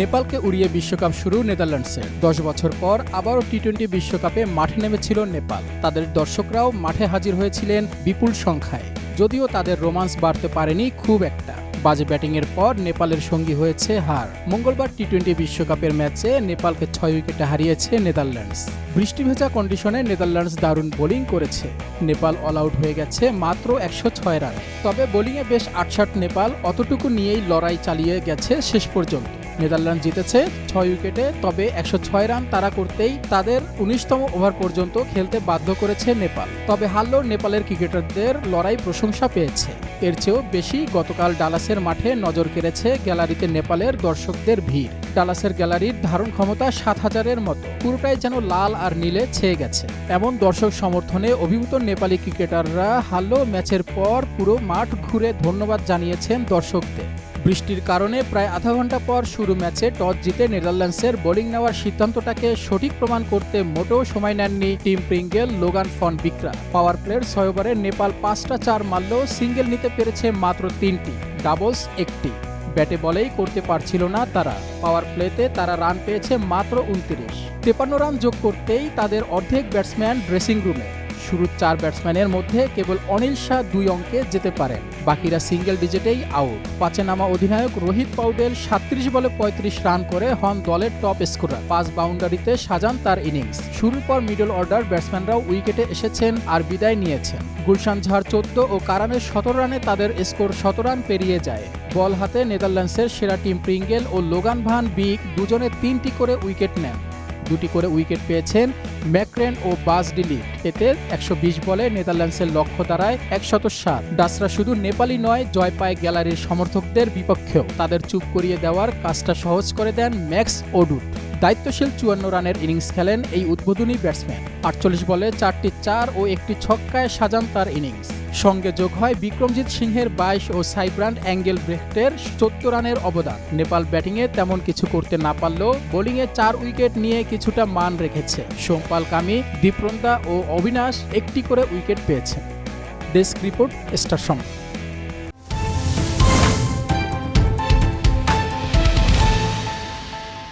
নেপালকে উড়িয়ে বিশ্বকাপ শুরু নেদারল্যান্ডসের। 10 বছর পর আবারও টি-20 বিশ্বকাপে মাঠে নেমেছিল নেপাল। তাদের দর্শকরাও মাঠে হাজির হয়েছিলেন বিপুল সংখ্যায়। যদিও তাদের রোমান্স বাড়তে পারেনি খুব একটা। বাজে ব্যাটিংয়ের পর নেপালের সঙ্গী হয়েছে হার। মঙ্গলবার টি-20 বিশ্বকাপের ম্যাচে নেপালকে 6 উইকেটে হারিয়েছে নেদারল্যান্ডস। বৃষ্টিভেজা কন্ডিশনে নেদারল্যান্ডস দারুণ বোলিং করেছে। নেপাল অল আউট হয়ে গেছে মাত্র 106 রানে। তবে বোলিংয়ে বেশ আটসাট নেপাল অতটুকু নিয়েই লড়াই চালিয়ে গেছে শেষ পর্যন্ত। নেদারল্যান্ড জিতেছে 6 উইকেটে, তবে 106 রান তাড়া করতেই তাদের 19তম ওভার পর্যন্ত খেলতে বাধ্য করেছে নেপাল। তবে হারলেও নেপালের ক্রিকেটারদের লড়াই প্রশংসা পেয়েছে। এর চেয়েও বেশি গতকাল ডালাসের মাঠে নজর কেড়েছে গ্যালারিতে নেপালের দর্শকদের ভিড়। ডালাসের গ্যালারির ধারণ ক্ষমতা 7,000-এর মতো। পুরোটাই যেন লাল আর নীলে ছেয়ে গেছে। এমন দর্শক সমর্থনে অভিভূত নেপালি ক্রিকেটাররা হারলেও ম্যাচের পর পুরো মাঠ ঘুরে ধন্যবাদ জানিয়েছেন দর্শকদের। বৃষ্টির কারণে প্রায় আধা ঘন্টা পর শুরু ম্যাচে টস জিতে নেদারল্যান্ডসের বোলিং নেওয়ার সিদ্ধান্তটাকে সঠিক প্রমাণ করতে মোটেও সময় নেননি টিম প্রিঙ্গেল, লোগান ফন বিক্রা। পাওয়ার প্লের 6 ওভারে নেপাল 5টা 4 মারলেও সিঙ্গেল নিতে পেরেছে মাত্র 3টি, ডাবলস 1টি। ব্যাটে বলেই করতে পারছিল না তারা। পাওয়ার প্লেতে তারা রান পেয়েছে মাত্র 29। 53 রান যোগ করতেই তাদের অর্ধেক ব্যাটসম্যান ড্রেসিং রুমে। শুরুর 4 ব্যাটসম্যানের মধ্যে কেবল অনিল শাহ 2 অঙ্কে যেতে পারেন, বাকিরা সিঙ্গেল ডিজিটেই আউট। পাঁচে নামা অধিনায়ক রোহিত পাউডেল 37 বলে 35 রান করে হন দলের টপ স্কোরার। 5 বাউন্ডারিতে সাজান তার ইনিংস। শুরুর পর মিডল অর্ডার ব্যাটসম্যানরাও উইকেটে এসেছেন আর বিদায় নিয়েছেন। গুলশান ঝাড় 14 ও কারানের 17 রানে তাদের স্কোর 17 রান পেরিয়ে যায়। বল হাতে নেদারল্যান্ডসের সেরা টিম প্রিঙ্গেল ও লোগান ভান বিক দুজনে 3টি করে উইকেট নেন। 2টি করে উইকেট পেয়েছেন ম্যাকরেন ও বাজ ডিলি। এতে 120 বলে নেদারল্যান্ডসের লক্ষ্য দাঁড়ায় 107। ডাচরা শুধু নেপালি নয়, জয় পায় গ্যালারির সমর্থকদের বিপক্ষেও। তাদের চুপ করিয়ে দেওয়ার কাজটা সহজ করে দেন ম্যাক্স ওডুট। দায়িত্বশীল 54 রানের ইনিংস খেলেন এই উদ্বোধনী ব্যাটসম্যান। 48 বলে 4টি 4 ও 1টি ছক্কায় সাজান তার ইনিংস। সঙ্গে যোগ হয় বিক্রমজিৎ সিংহের 22 ও সাইব্রান্ড অ্যাঙ্গেল ব্রেক্টের 74 রানের অবদান। নেপাল ব্যাটিংয়ে তেমন কিছু করতে না পারলেও বোলিংয়ে 4 উইকেট নিয়ে কিছুটা মান রেখেছে। সোমপাল কামি, দীপ্রন্দা ও অবিনাশ 1টি করে উইকেট পেয়েছেন। ডেস্ক রিপোর্ট, স্টার সময়।